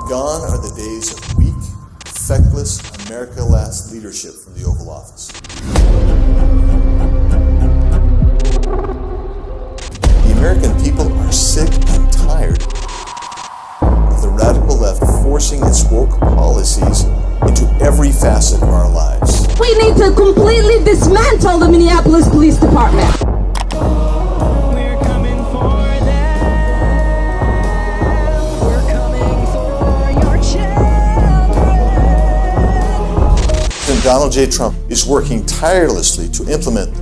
Gone are the days of weak, feckless, America-last leadership from the Oval Office. The American people are sick and tired of the radical left forcing its woke policies into every facet of our lives. We need to completely dismantle the Minneapolis Police Department. We're coming for them. We're coming for your children. President Donald J. Trump is working tirelessly to implement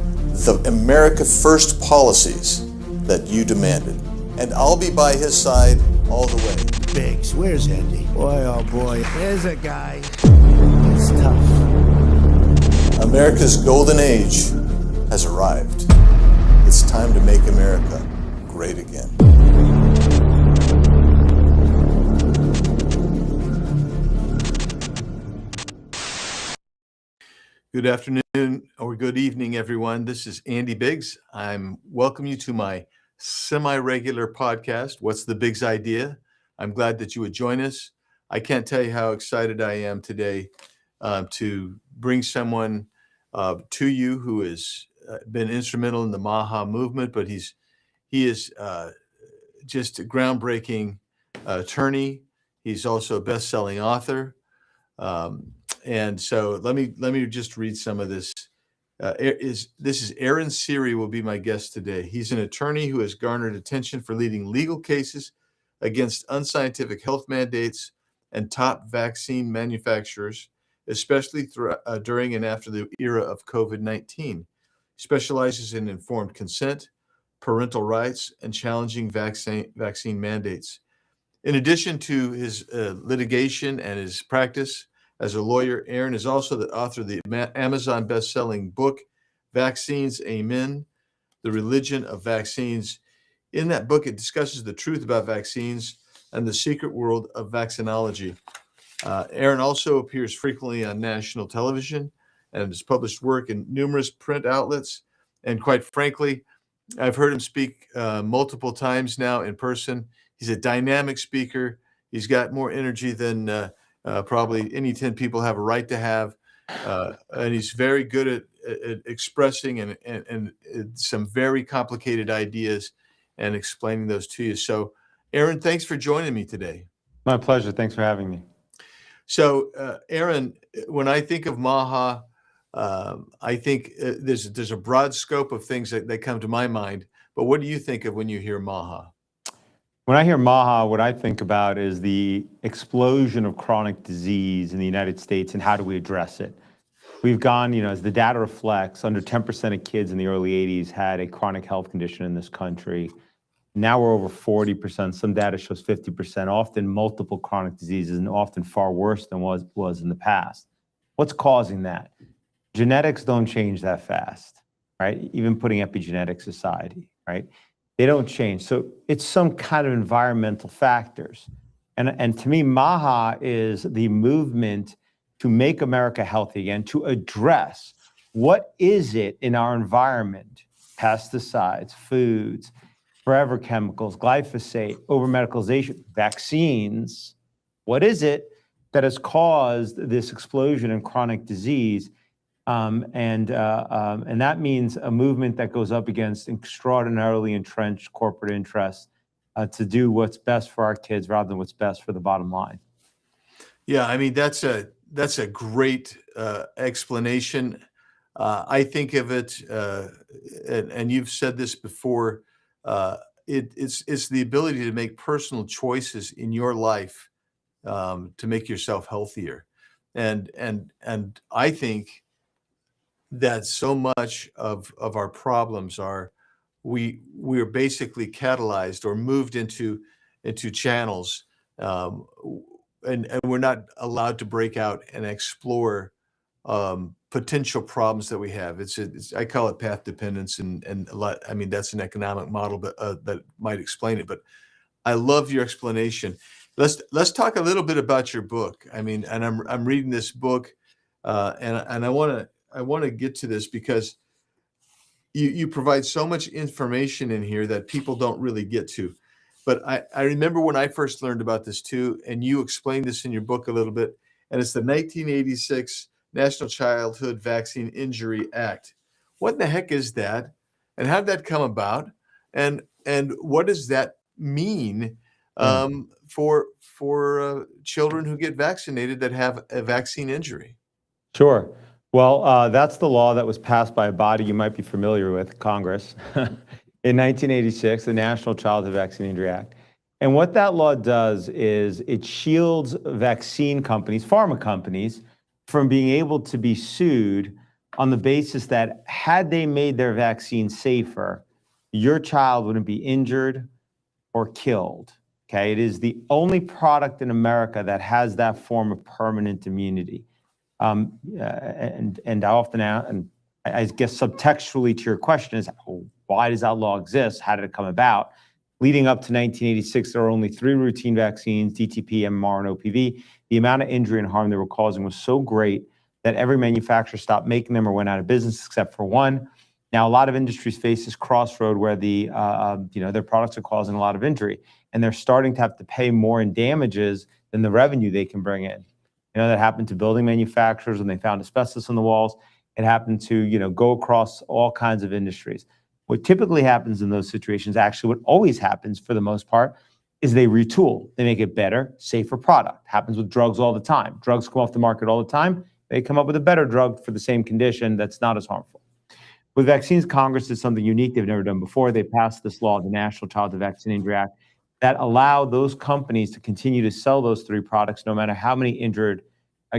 the America First policies that you demanded. And I'll be by his side all the way. Biggs, where's Andy? Boy, oh boy, there's a guy. It's tough. America's golden age has arrived. It's time to make America great again. Good afternoon or good evening, everyone. This is Andy Biggs. I'm welcome you to my semi-regular podcast, What's the Biggs Idea? I'm glad that you would join us. I can't tell you how excited I am today to bring someone to you who has been instrumental in the MAHA movement, but he is just a groundbreaking attorney. He's also a best-selling author. And so let me just read some of this. This is Aaron Siri will be my guest today. He's an attorney who has garnered attention for leading legal cases against unscientific health mandates and top vaccine manufacturers, especially during and after the era of COVID-19. He specializes in informed consent, parental rights, and challenging vaccine mandates. In addition to his litigation and his practice as a lawyer, Aaron is also the author of the Amazon best-selling book, Vaccines, Amen, The Religion of Vaccines. In that book, it discusses the truth about vaccines and the secret world of vaccinology. Aaron also appears frequently on national television and has published work in numerous print outlets. And quite frankly, I've heard him speak multiple times now in person. He's a dynamic speaker. He's got more energy than probably any 10 people have a right to have. And he's very good at expressing and some very complicated ideas and explaining those to you. So, Aaron, thanks for joining me today. My pleasure. Thanks for having me. So, Aaron, when I think of MAHA, I think there's a broad scope of things that come to my mind. But what do you think of when you hear MAHA? When I hear MAHA, what I think about is the explosion of chronic disease in the United States and how do we address it. We've gone, as the data reflects, under 10% of kids in the early 80s had a chronic health condition in this country. Now we're over 40%. Some data shows 50%, often multiple chronic diseases and often far worse than was in the past. What's causing that? Genetics don't change that fast, right? Even putting epigenetics aside, right? They don't change. So it's some kind of environmental factors. And to me, MAHA is the movement to make America healthy again, to address what is it in our environment, pesticides, foods, forever chemicals, glyphosate, over-medicalization, vaccines. What is it that has caused this explosion in chronic disease? And that means a movement that goes up against extraordinarily entrenched corporate interests to do what's best for our kids rather than what's best for the bottom line. Yeah, I mean, that's a great explanation. I think of it, and you've said this before, it's the ability to make personal choices in your life to make yourself healthier. And I think that so much of our problems are we're basically catalyzed or moved into channels, and we're not allowed to break out and explore potential problems that we have. I call it path dependence, and a lot. I mean, that's an economic model, but that might explain it. But I love your explanation. Let's talk a little bit about your book. I mean, and I'm reading this book, and I want to get to this because you provide so much information in here that people don't really get to. But I remember when I first learned about this too, and you explained this in your book a little bit, and it's the 1986 National Childhood Vaccine Injury Act. What in the heck is that? And how did that come about? And what does that mean for children who get vaccinated that have a vaccine injury? Sure. Well, that's the law that was passed by a body you might be familiar with, Congress, in 1986, the National Childhood Vaccine Injury Act. And what that law does is it shields vaccine companies, pharma companies, from being able to be sued on the basis that had they made their vaccine safer, your child wouldn't be injured or killed. Okay, it is the only product in America that has that form of permanent immunity. And I often ask, and I guess subtextually to your question is, why does that law exist? How did it come about? Leading up to 1986, there were only 3 routine vaccines, DTP, MMR, and OPV. The amount of injury and harm they were causing was so great that every manufacturer stopped making them or went out of business except for one. Now, a lot of industries face this crossroad where their products are causing a lot of injury, and they're starting to have to pay more in damages than the revenue they can bring in. That happened to building manufacturers when they found asbestos in the walls. It happened to, go across all kinds of industries. What typically happens in those situations, actually what always happens for the most part, is they retool. They make it better, safer product. Happens with drugs all the time. Drugs come off the market all the time. They come up with a better drug for the same condition that's not as harmful. With vaccines, Congress did something unique they've never done before. They passed this law, the National Childhood Vaccine Injury Act, that allow those companies to continue to sell those 3 products no matter how many injured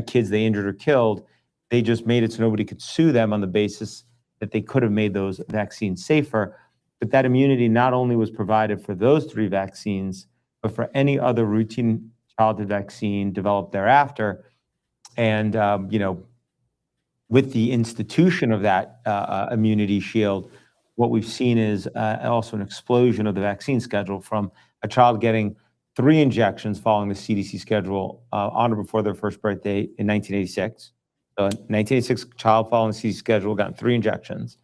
kids they injured or killed. They just made it so nobody could sue them on the basis that they could have made those vaccines safer. But that immunity not only was provided for those 3 vaccines, but for any other routine childhood vaccine developed thereafter. And, with the institution of that immunity shield, what we've seen is also an explosion of the vaccine schedule from a child getting 3 injections following the CDC schedule on or before their first birthday in 1986. So, 1986, child following the CDC schedule got 3 injections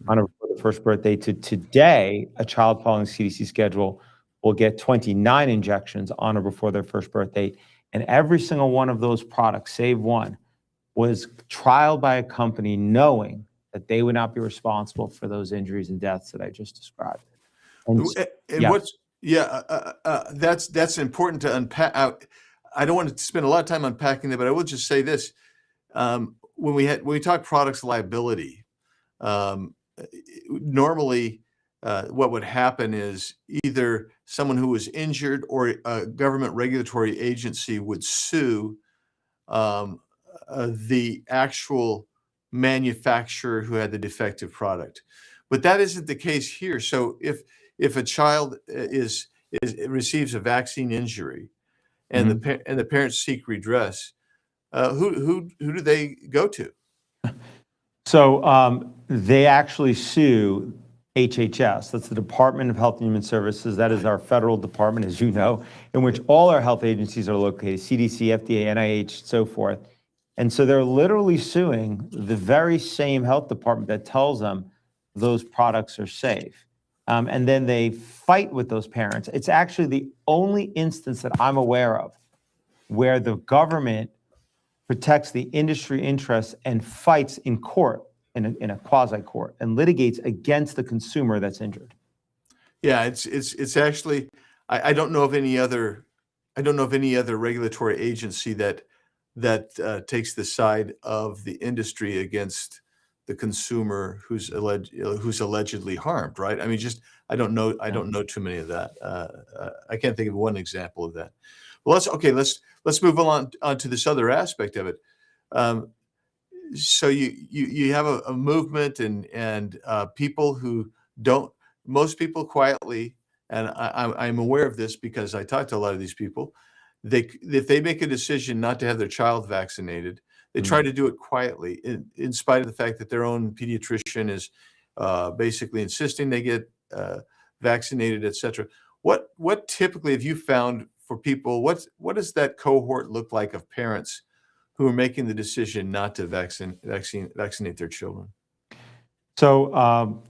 on or before their first birthday. To today, a child following the CDC schedule will get 29 injections on or before their first birthday. And every single one of those products, save one, was trialed by a company knowing that they would not be responsible for those injuries and deaths that I just described. And that's important to unpack. I don't want to spend a lot of time unpacking that, but I will just say this: when we talk products liability, normally what would happen is either someone who was injured or a government regulatory agency would sue the actual manufacturer who had the defective product. But that isn't the case here. So if a child receives a vaccine injury and the parents seek redress, who do they go to? So they actually sue HHS. That's the Department of Health and Human Services. That is our federal department, as you know, in which all our health agencies are located: CDC, FDA, NIH, so forth. And so they're literally suing the very same health department that tells them those products are safe. And then they fight with those parents. It's actually the only instance that I'm aware of where the government protects the industry interests and fights in court, in a quasi court, and litigates against the consumer that's injured. Yeah, it's actually, I don't know of any other regulatory agency that takes the side of the industry against the consumer who's allegedly harmed, right? I mean, I don't know too many of that. I can't think of one example of that. Well, let's move on to this other aspect of it. So you have a movement and people who don't, most people quietly, and I'm aware of this because I talk to a lot of these people. If they make a decision not to have their child vaccinated, they try to do it quietly, in spite of the fact that their own pediatrician is basically insisting they get vaccinated, et cetera. What typically have you found for people? What does that cohort look like of parents who are making the decision not to vaccinate their children? So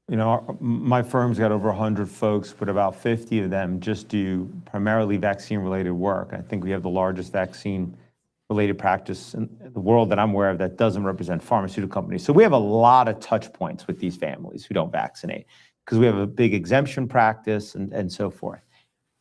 My firm's got over 100 folks, but about 50 of them just do primarily vaccine-related work. I think we have the largest vaccine-related practice in the world that I'm aware of that doesn't represent pharmaceutical companies. So we have a lot of touch points with these families who don't vaccinate because we have a big exemption practice and so forth.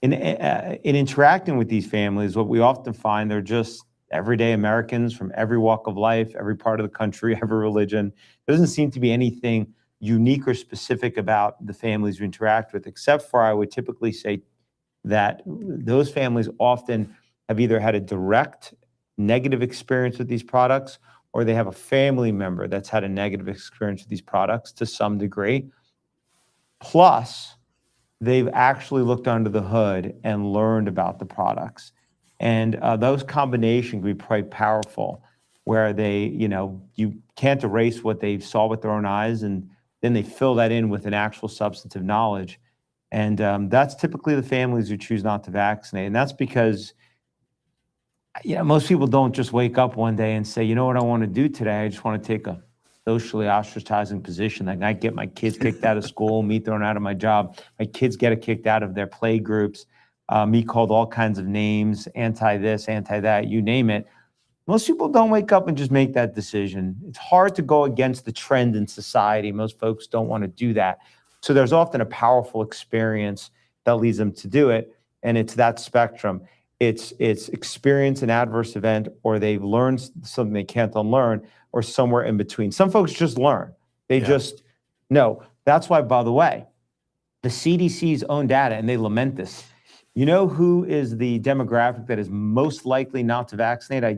In interacting with these families, what we often find, they're just everyday Americans from every walk of life, every part of the country, every religion. There doesn't seem to be anything unique or specific about the families we interact with, except for I would typically say that those families often have either had a direct negative experience with these products, or they have a family member that's had a negative experience with these products to some degree. Plus, they've actually looked under the hood and learned about the products. And those combinations can be quite powerful, where they, you can't erase what they saw with their own eyes, and then they fill that in with an actual substantive knowledge. And that's typically the families who choose not to vaccinate. And that's because, most people don't just wake up one day and say, you know what I want to do today? I just want to take a socially ostracizing position. Like, I get my kids kicked out of school, me thrown out of my job. My kids get kicked out of their play groups, me called all kinds of names, anti this, anti that, you name it. Most people don't wake up and just make that decision. It's hard to go against the trend in society. Most folks don't want to do that. So there's often a powerful experience that leads them to do it. And it's that spectrum. It's experience an adverse event, or they've learned something they can't unlearn, or somewhere in between. Some folks just learn. They just know. That's why, by the way, the CDC's own data, and they lament this. You know who is the demographic that is most likely not to vaccinate? I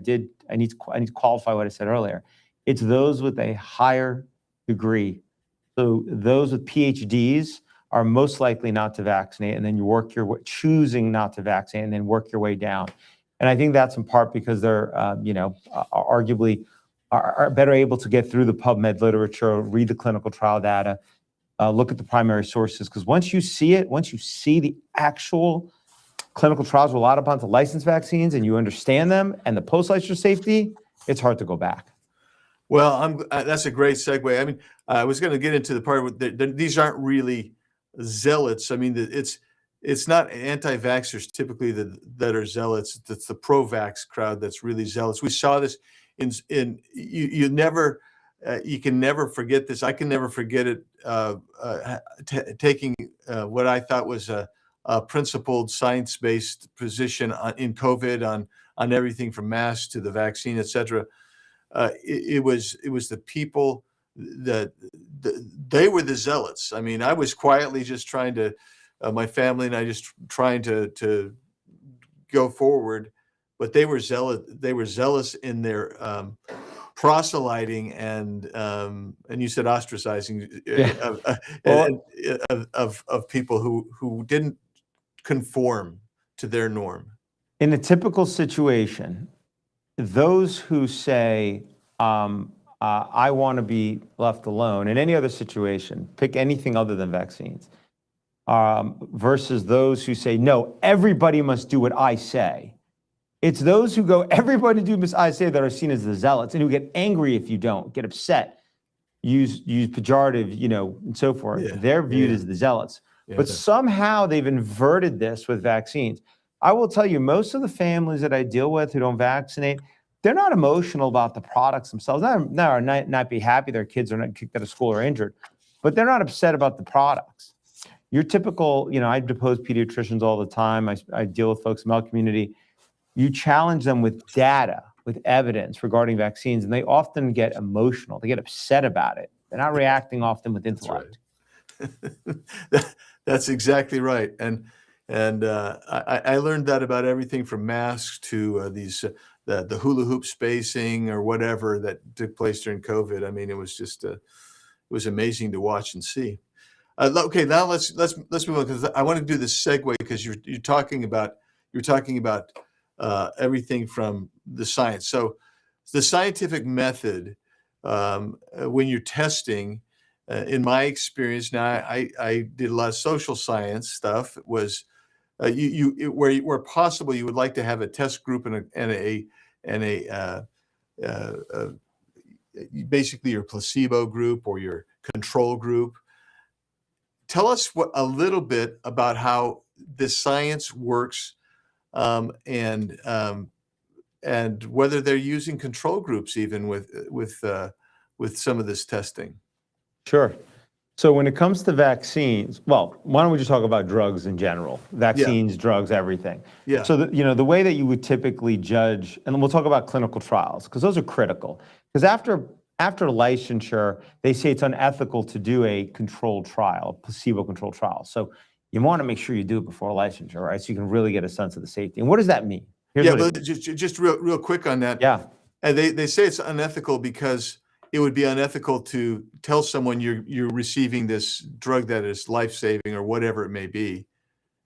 need to qualify what I said earlier. It's those with a higher degree. So those with PhDs are most likely not to vaccinate, and then you work your way, choosing not to vaccinate, and then work your way down. And I think that's in part because they're, arguably are better able to get through the PubMed literature, read the clinical trial data, look at the primary sources. Because once you see the actual clinical trials relied upon to license vaccines, and you understand them and the post-licensure safety, it's hard to go back. Well, that's a great segue. I mean, I was going to get into the part where these aren't really zealots. I mean, it's not anti-vaxxers typically that are zealots. It's the pro-vax crowd that's really zealous. We saw this in you can never forget this. I can never forget it. Taking what I thought was a principled science-based position in COVID on everything from masks to the vaccine, et cetera. It was the people that they were the zealots. I mean, I was quietly just trying to, my family and I just trying to go forward, but they were zealous. They were zealous in their proselyting and you said ostracizing of people who didn't conform to their norm. In a typical situation, those who say, I want to be left alone, in any other situation, pick anything other than vaccines, versus those who say, no, everybody must do what I say. It's those who go, everybody do what I say, that are seen as the zealots, and who get angry if you don't, get upset, use pejorative, and so forth. Yeah. They're viewed as the zealots. Yeah. But somehow they've inverted this with vaccines. I will tell you, most of the families that I deal with who don't vaccinate, they're not emotional about the products themselves. They not be happy their kids are not kicked out of school or injured, but they're not upset about the products. Your typical, I depose pediatricians all the time. I deal with folks in the medical community. You challenge them with data, with evidence regarding vaccines, and they often get emotional. They get upset about it. They're not reacting often with intellect. That's exactly right. And I learned that about everything from masks to the hula hoop spacing or whatever that took place during COVID. I mean, it was just it was amazing to watch and see. Okay, now let's move on, because I want to do this segue, because you're talking about everything from the science. So the scientific method, when you're testing, in my experience, now I did a lot of social science stuff. It was where possible, you would like to have a test group and basically your placebo group or your control group. tell us a little bit about how this science works, and whether they're using control groups even with some of this testing. Sure. So when it comes to vaccines, well, why don't we just talk about drugs in general? Vaccines, drugs, everything. Yeah. So the way that you would typically judge, and then we'll talk about clinical trials, because those are critical. Because after licensure, they say it's unethical to do a controlled trial, placebo-controlled trial. So you want to make sure you do it before licensure, right? So you can really get a sense of the safety. And what does that mean? But just real quick on that. Yeah. And they say it's unethical because it would be unethical to tell someone you're receiving this drug that is life-saving or whatever it may be.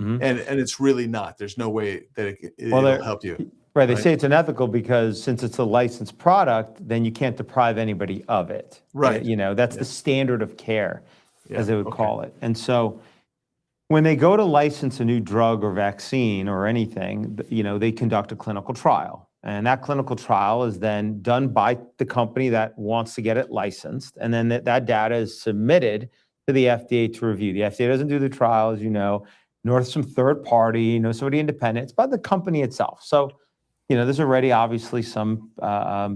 Mhm. And it's really not. There's no way that it'll help you. Right. They say it's unethical because since it's a licensed product, then you can't deprive anybody of it. Right. That's the standard of care, as they would okay. call it. And so when they go to license a new drug or vaccine or anything, they conduct a clinical trial. And that clinical trial is then done by the company that wants to get it licensed. And then that data is submitted to the FDA to review. The FDA doesn't do the trial, as you know, nor some third party, somebody independent. It's by the company itself. So, there's already obviously some,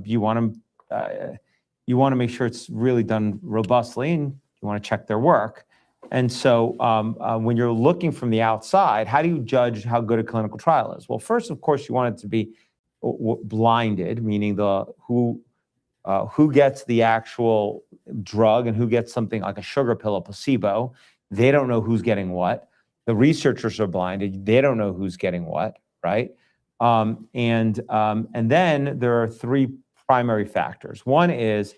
you want to make sure it's really done robustly, and you want to check their work. And so when you're looking from the outside, how do you judge how good a clinical trial is? Well, first, of course, you want it to be blinded, meaning who gets the actual drug and who gets something like a sugar pill, a placebo. They don't know who's getting what. The researchers are blinded. They don't know who's getting what, right? And then there are three primary factors. One is,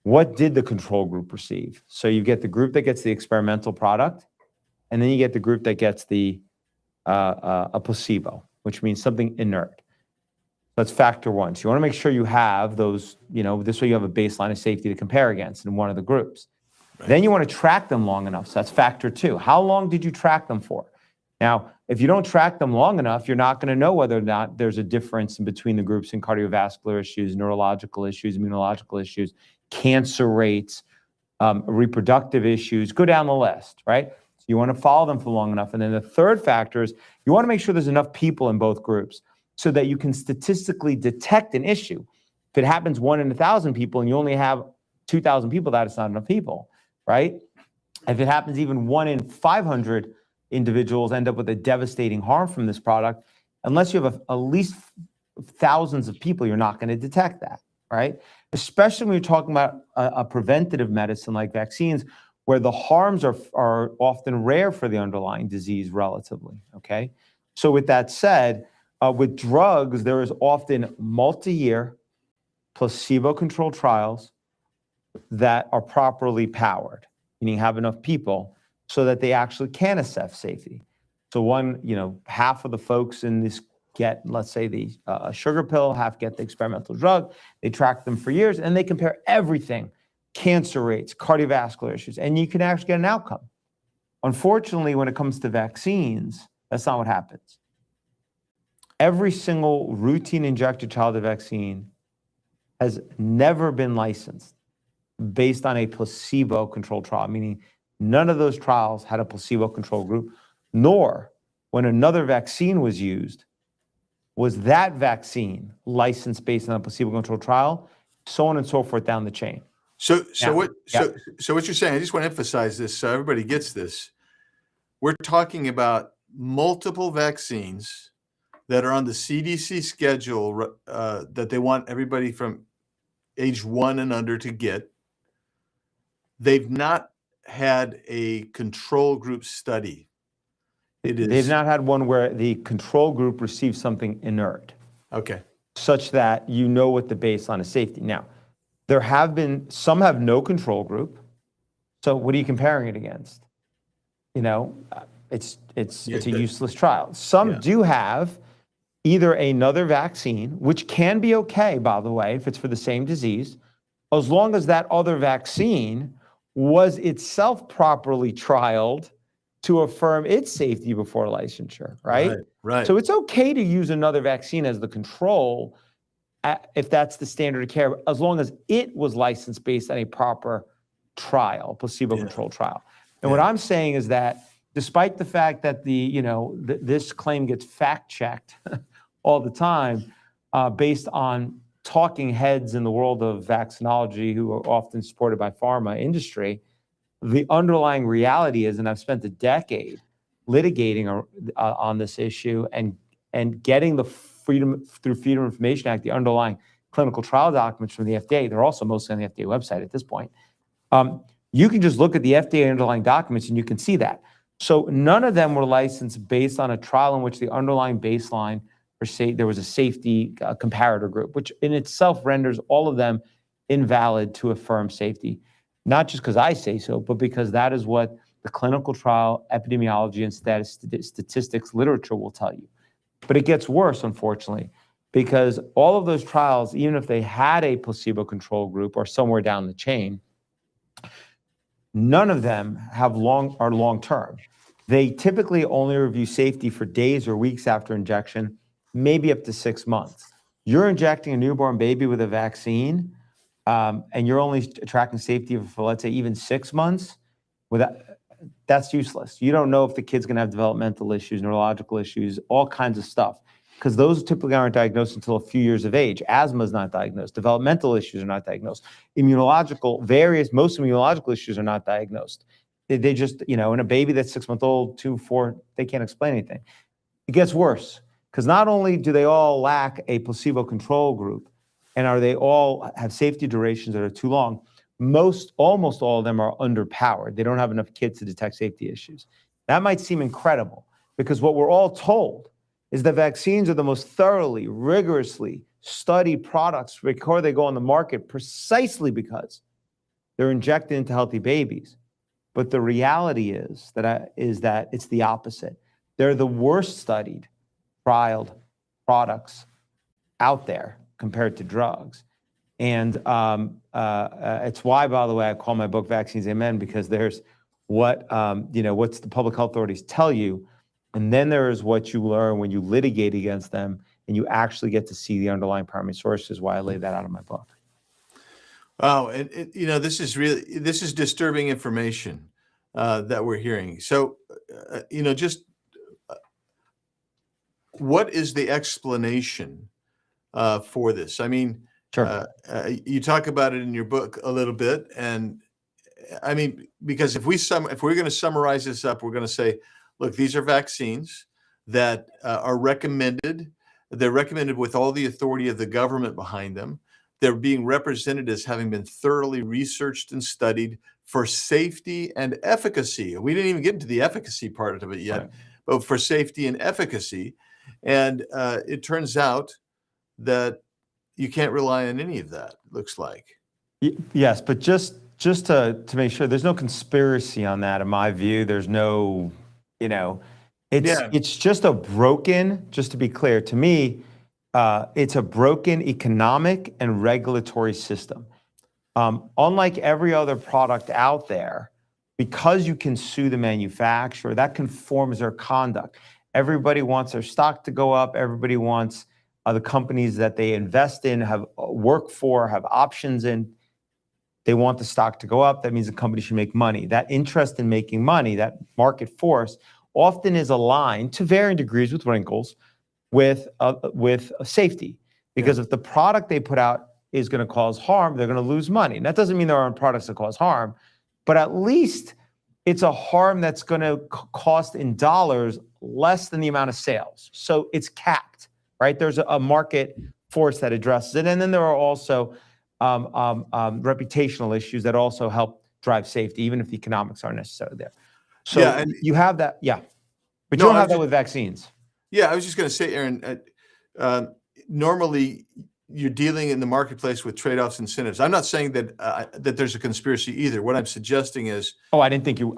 what did the control group receive? So you get the group that gets the experimental product, and then you get the group that gets a placebo, which means something inert. That's factor one. So you want to make sure you have those, this way you have a baseline of safety to compare against in one of the groups. Right. Then you want to track them long enough. So that's factor two. How long did you track them for? Now, if you don't track them long enough, you're not going to know whether or not there's a difference in between the groups in cardiovascular issues, neurological issues, immunological issues, cancer rates, reproductive issues, go down the list, right? So you want to follow them for long enough. And then the third factor is you want to make sure there's enough people in both groups so that you can statistically detect an issue. If it happens 1 in 1,000 people and you only have 2,000 people, that's not enough people, right? If it happens even 1 in 500 individuals end up with a devastating harm from this product, unless you have at least thousands of people, you're not going to detect that, right? Especially when you're talking about a preventative medicine like vaccines, where the harms are often rare for the underlying disease relatively, okay? So with that said, with drugs, there is often multi-year placebo-controlled trials that are properly powered, meaning have enough people so that they actually can assess safety. So half of the folks in this get, let's say, the sugar pill, half get the experimental drug. They track them for years, and they compare everything, cancer rates, cardiovascular issues, and you can actually get an outcome. Unfortunately, when it comes to vaccines, that's not what happens. Every single routine injected childhood vaccine has never been licensed based on a placebo-controlled trial, meaning none of those trials had a placebo-controlled group, nor when another vaccine was used, was that vaccine licensed based on a placebo-controlled trial, so on and so forth down the chain. So what you're saying, I just want to emphasize this so everybody gets this. We're talking about multiple vaccines that are on the CDC schedule that they want everybody from age 1 and under to get. They've not had a control group study. They've not had one where the control group receives something inert. Okay. Such that you know what the baseline of safety. Now, some have no control group. So what are you comparing it against? It's a useless trial. Some do have either another vaccine, which can be okay, by the way, if it's for the same disease, as long as that other vaccine was itself properly trialed to affirm its safety before licensure, right? Right. So it's okay to use another vaccine as the control if that's the standard of care, as long as it was licensed based on a proper trial, placebo-controlled trial. And what I'm saying is that despite the fact that this claim gets fact checked all the time, based on talking heads in the world of vaccinology who are often supported by pharma industry, the underlying reality is, and I've spent a decade litigating on this issue and getting the Freedom of Information Act, the underlying clinical trial documents from the FDA. They're also mostly on the FDA website at this point. You can just look at the FDA underlying documents and you can see that. So none of them were licensed based on a trial in which the underlying baseline, or say there was a safety comparator group, which in itself renders all of them invalid to affirm safety. Not just because I say so, but because that is what the clinical trial epidemiology and statistics literature will tell you. But it gets worse, unfortunately, because all of those trials, even if they had a placebo control group or somewhere down the chain, none of them are long-term. They typically only review safety for days or weeks after injection, maybe up to 6 months. You're injecting a newborn baby with a vaccine, and you're only tracking safety for, let's say, even 6 months. That's useless. You don't know if the kid's going to have developmental issues, neurological issues, all kinds of stuff, because those typically aren't diagnosed until a few years of age. Asthma is not diagnosed. Developmental issues are not diagnosed. Most immunological issues are not diagnosed. They just, in a baby that's 6 months old, 2, 4, they can't explain anything. It gets worse, because not only do they all lack a placebo control group, and they all have safety durations that are too long, almost all of them are underpowered. They don't have enough kids to detect safety issues. That might seem incredible, because what we're all told is that vaccines are the most thoroughly, rigorously studied products before they go on the market, precisely because they're injected into healthy babies. But the reality is that it's the opposite. They're the worst studied, trialed products out there compared to drugs. And it's why, by the way, I call my book Vaccines Amen, because there's what's the public health authorities tell you, and then there is what you learn when you litigate against them and you actually get to see the underlying primary sources, why I lay that out in my book. Wow, and this is disturbing information that we're hearing. So, what is the explanation for this? I mean, Sure. you talk about it in your book a little bit, and I mean, because if we're going to summarize this up, we're going to say, look, these are vaccines that are recommended. They're recommended with all the authority of the government behind them. They're being represented as having been thoroughly researched and studied for safety and efficacy. We didn't even get into the efficacy part of it yet, Right. but for safety and efficacy. And it turns out that you can't rely on any of that, looks like. Yes, but just to make sure, there's no conspiracy on that in my view. There's no, it's just a broken, just to be clear, to me, it's a broken economic and regulatory system. Unlike every other product out there, because you can sue the manufacturer, that conforms their conduct. Everybody wants their stock to go up. Everybody wants the companies that they invest in, have work for, have options in. They want the stock to go up. That means the company should make money. That interest in making money, that market force, often is aligned to varying degrees with wrinkles with safety. Because if the product they put out is going to cause harm, they're going to lose money. And that doesn't mean there aren't products that cause harm, but at least it's a harm that's going to cost in dollars less than the amount of sales. So it's capped, right? There's a market force that addresses it. And then there are also reputational issues that also help drive safety, even if the economics aren't necessarily there. So you have that, but you don't have that with vaccines. Yeah, I was just going to say, Aaron, normally you're dealing in the marketplace with trade-offs, incentives. I'm not saying that that there's a conspiracy either. What I'm suggesting is, I didn't think you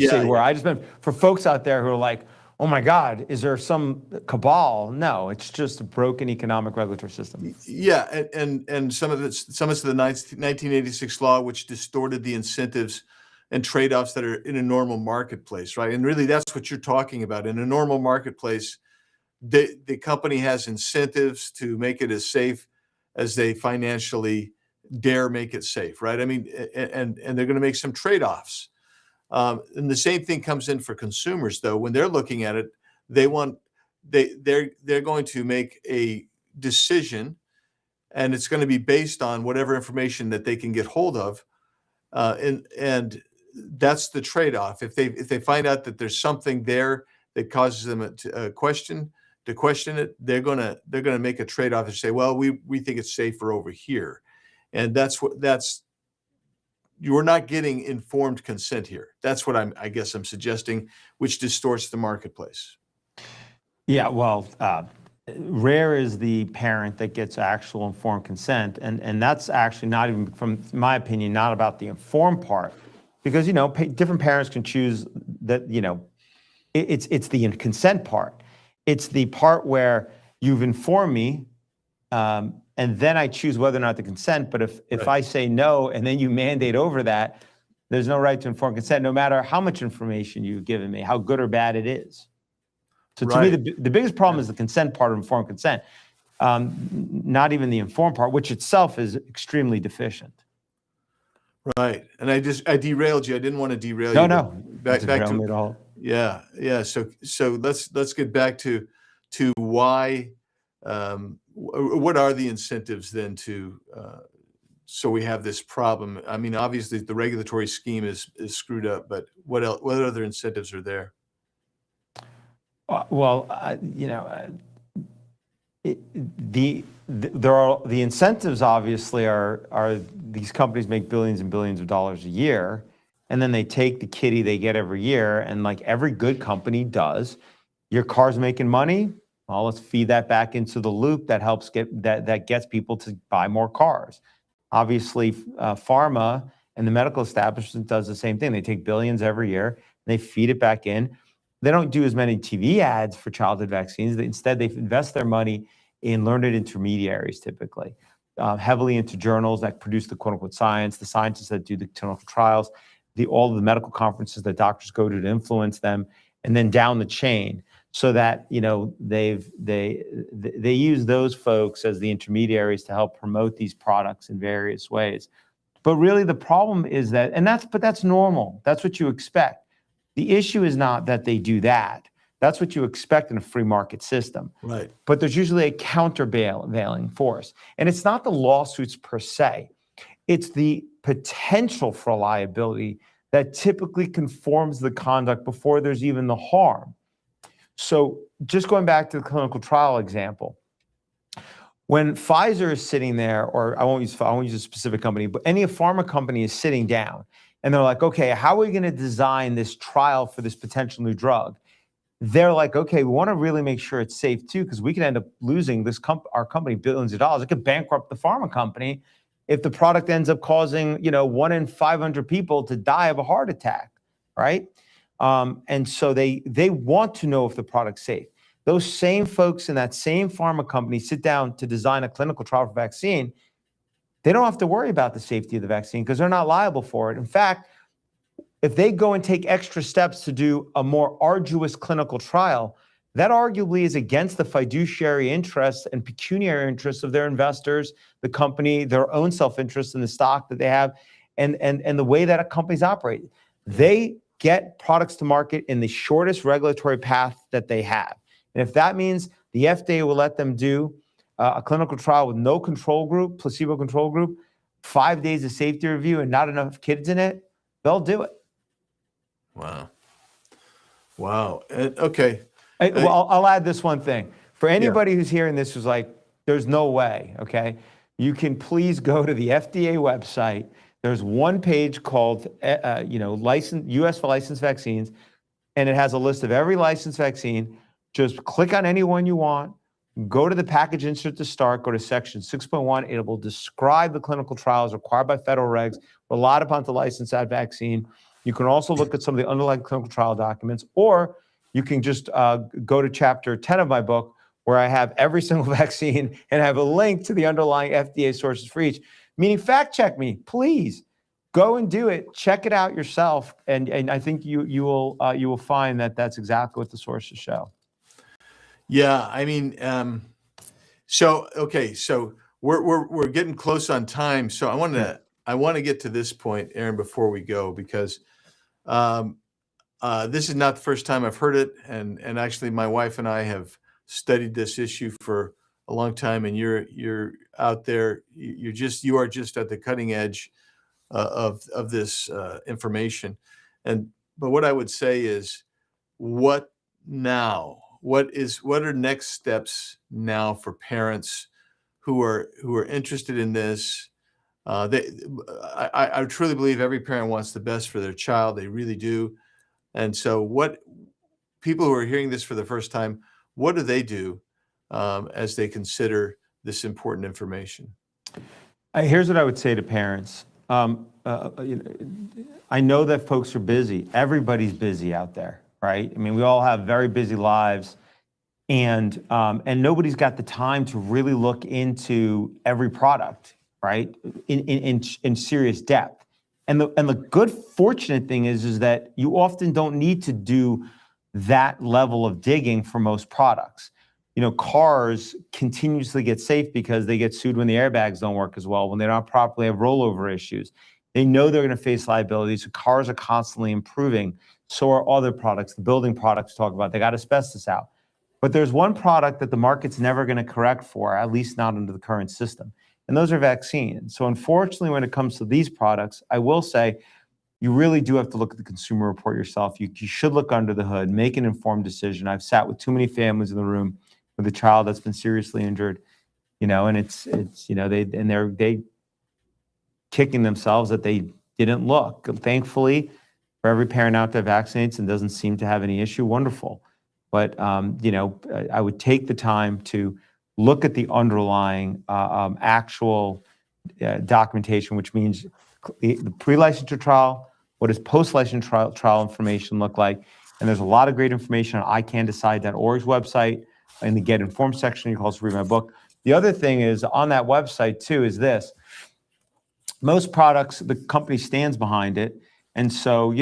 say you were. I just meant for folks out there who are like, oh my God, is there some cabal? No, it's just a broken economic regulatory system. Yeah, and some of it's the 1986 law, which distorted the incentives and trade-offs that are in a normal marketplace, right? And really, that's what you're talking about. In a normal marketplace, the company has incentives to make it as safe as they financially dare make it safe, right? I mean, and they're going to make some trade-offs. And the same thing comes in for consumers, though. When they're looking at it, they're going to make a decision, and it's going to be based on whatever information that they can get hold of, and that's the trade-off. If they find out that there's something there that causes them to question it, they're gonna make a trade-off and say, well, we think it's safer over here, and you're not getting informed consent here. That's what I guess I'm suggesting, which distorts the marketplace. Yeah, well, rare is the parent that gets actual informed consent, and that's actually not even, from my opinion, not about the informed part, because different parents can choose that. It's the consent part. It's the part where you've informed me, and then I choose whether or not to consent. But if Right. I say no, and then you mandate over that, there's no right to informed consent, no matter how much information you've given me, how good or bad it is. So to me, Right. the biggest problem is the consent part of informed consent, not even the informed part, which itself is extremely deficient. Right. And I derailed you. I didn't want to derail No, you. no. Back Derail to me at all. yeah. So let's get back to why. What are the incentives then so we have this problem? I mean, obviously the regulatory scheme is screwed up, but what else? What other incentives are there? The incentives obviously are these companies make billions and billions of dollars a year, and then they take the kitty they get every year, and like every good company does, your car's making money. Well, let's feed that back into the loop that helps that gets people to buy more cars. Obviously, pharma and the medical establishment does the same thing. They take billions every year, and they feed it back in. They don't do as many TV ads for childhood vaccines. Instead, they invest their money in learned intermediaries, typically, heavily into journals that produce the quote-unquote science, the scientists that do the clinical trials, all of the medical conferences that doctors go to influence them, and then down the chain, so that they use those folks as the intermediaries to help promote these products in various ways. But really, the problem is that, but that's normal. That's what you expect. The issue is not that they do that. That's what you expect in a free market system. Right. But there's usually a countervailing force. And it's not the lawsuits per se. It's the potential for liability that typically conforms the conduct before there's even the harm. So just going back to the clinical trial example, when Pfizer is sitting there, or I won't use a specific company, but any pharma company is sitting down and they're like, okay, how are we going to design this trial for this potential new drug? They're like, okay, we want to really make sure it's safe too, because we could end up losing our company billions of dollars. It could bankrupt the pharma company if the product ends up causing, 1 in 500 people to die of a heart attack, right? And so they want to know if the product's safe. Those same folks in that same pharma company sit down to design a clinical trial for vaccine. They don't have to worry about the safety of the vaccine because they're not liable for it. In fact, if they go and take extra steps to do a more arduous clinical trial, that arguably is against the fiduciary interests and pecuniary interests of their investors, the company, their own self-interest in the stock that they have, and the way that companies operate. They get products to market in the shortest regulatory path that they have. And if that means the FDA will let them do a clinical trial with no control group, placebo control group, 5 days of safety review and not enough kids in it, they'll do it. Wow. Okay. I'll add this one thing. For anybody who's hearing this who's like, there's no way, okay? You can please go to the FDA website. There's one page called, U.S. licensed vaccines, and it has a list of every licensed vaccine. Just click on any one you want, go to the package insert to start, go to section 6.1. It will describe the clinical trials required by federal regs, relied upon to license that vaccine. You can also look at some of the underlying clinical trial documents, or you can just go to chapter 10 of my book, where I have every single vaccine and have a link to the underlying FDA sources for each. Meaning, fact check me, please. Go and do it. Check it out yourself, and I think you will find that that's exactly what the sources show. Yeah, I mean, so we're getting close on time. So I want to get to this point, Aaron, before we go, because This is not the first time I've heard it, and actually, my wife and I have studied this issue for a long time. And you're out there. You are just at the cutting edge of this information. But what I would say is, what now? What are next steps now for parents who are interested in this? I truly believe every parent wants the best for their child. They really do. And so, what people who are hearing this for the first time, what do they do as they consider this important information? Here's what I would say to parents. I know that folks are busy. Everybody's busy out there, right? I mean, we all have very busy lives, and nobody's got the time to really look into every product, right? In serious depth. And the good fortunate thing is that you often don't need to do that level of digging for most products. Cars continuously get safe because they get sued when the airbags don't work as well, when they don't properly have rollover issues. They know they're going to face liabilities. So cars are constantly improving. So are other products. The building products talk about, they got asbestos out. But there's one product that the market's never going to correct for, at least not under the current system. And those are vaccines. So unfortunately, when it comes to these products, I will say you really do have to look at the consumer report yourself. You should look under the hood, make an informed decision. I've sat with too many families in the room with a child that's been seriously injured, and they're kicking themselves that they didn't look. Thankfully, for every parent out there vaccinates and doesn't seem to have any issue, wonderful. But I would take the time to look at the underlying actual documentation, which means the pre-licensure trial, what does post-licensure trial information look like? And there's a lot of great information on iCanDecide.org's website in the Get Informed section. You can also read my book. The other thing is on that website too is this. Most products, the company stands behind it. And so,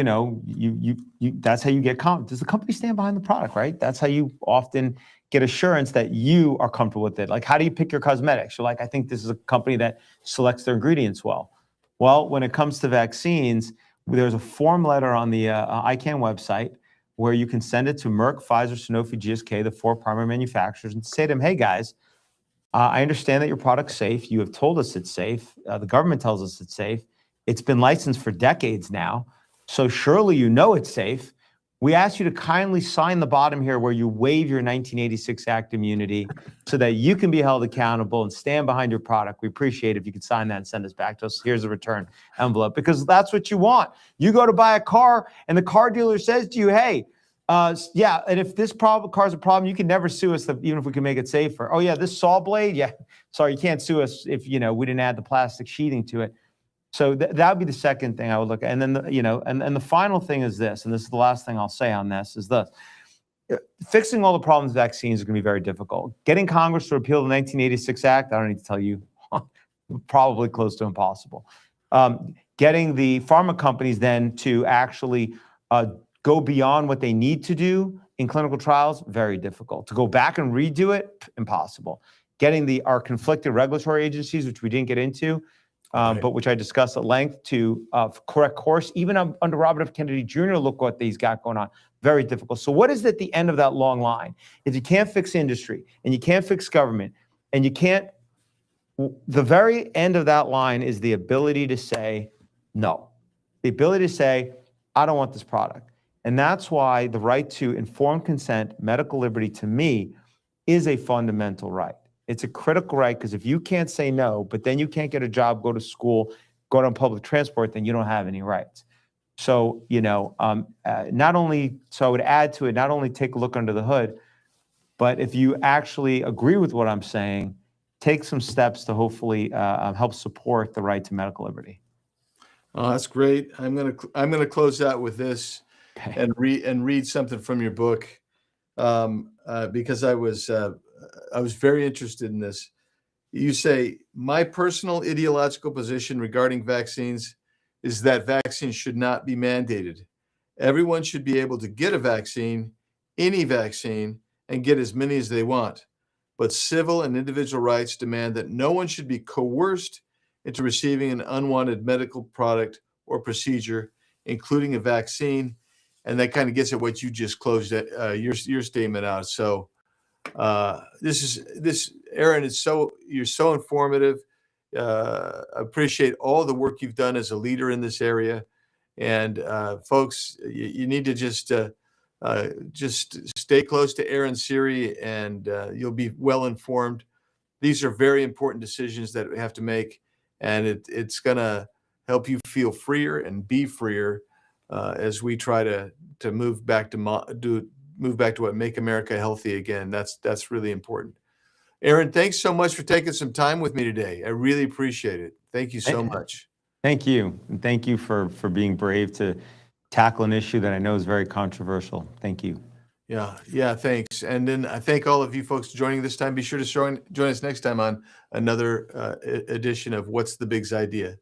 that's how you get confidence. Does the company stand behind the product, right? That's how you often get assurance that you are comfortable with it. Like, how do you pick your cosmetics? You're like, I think this is a company that selects their ingredients well. Well, when it comes to vaccines, there's a form letter on the ICANN website where you can send it to Merck, Pfizer, Sanofi, GSK, the 4 primary manufacturers, and say to them, hey guys, I understand that your product's safe. You have told us it's safe. The government tells us it's safe. It's been licensed for decades now. So surely you know it's safe. We ask you to kindly sign the bottom here where you waive your 1986 Act immunity so that you can be held accountable and stand behind your product. We appreciate it if you could sign that and send us back to us. Here's a return envelope, because that's what you want. You go to buy a car and the car dealer says to you, hey, yeah, and if this car's a problem, you can never sue us even if we can make it safer. Oh yeah, this saw blade, yeah, sorry, you can't sue us if we didn't add the plastic sheathing to it. So that would be the second thing I would look at. And then, and the final thing is this, and this is the last thing I'll say on this, is this. Fixing all the problems with vaccines is going to be very difficult. Getting Congress to repeal the 1986 Act, I don't need to tell you, probably close to impossible. Getting the pharma companies then to actually go beyond what they need to do in clinical trials, very difficult. To go back and redo it, impossible. Getting our conflicted regulatory agencies, which we didn't get into, Right. but which I discussed at length, to correct course. Even under Robert F. Kennedy Jr., look what he's got going on. Very difficult. So what is at the end of that long line? If you can't fix industry and you can't fix government and you can't, the very end of that line is the ability to say no. The ability to say, I don't want this product. And that's why the right to informed consent, medical liberty, to me, is a fundamental right. It's a critical right, because if you can't say no, but then you can't get a job, go to school, go on public transport, then you don't have any rights. So, not only, so I would add to it, not only take a look under the hood, but if you actually agree with what I'm saying, take some steps to hopefully help support the right to medical liberty. Oh, that's great. I'm gonna close out with this. Okay. And read something from your book, because I was very interested in this. You say, my personal ideological position regarding vaccines is that vaccines should not be mandated. Everyone should be able to get a vaccine, any vaccine, and get as many as they want. But civil and individual rights demand that no one should be coerced into receiving an unwanted medical product or procedure, including a vaccine. And that kind of gets at what you just closed your statement out. So Aaron, you're so informative. Appreciate all the work you've done as a leader in this area. And folks, you need to just stay close to Aaron Siri, and you'll be well informed. These are very important decisions that we have to make, and it's going to help you feel freer and be freer as we try to move back to what Make America Healthy again. That's really important. Aaron, thanks so much for taking some time with me today. I really appreciate it. Thank you so much. Thank you. And thank you for being brave to tackle an issue that I know is very controversial. Thank you. Yeah, thanks. And then I thank all of you folks joining this time. Be sure to join us next time on another edition of What's the Big's Idea?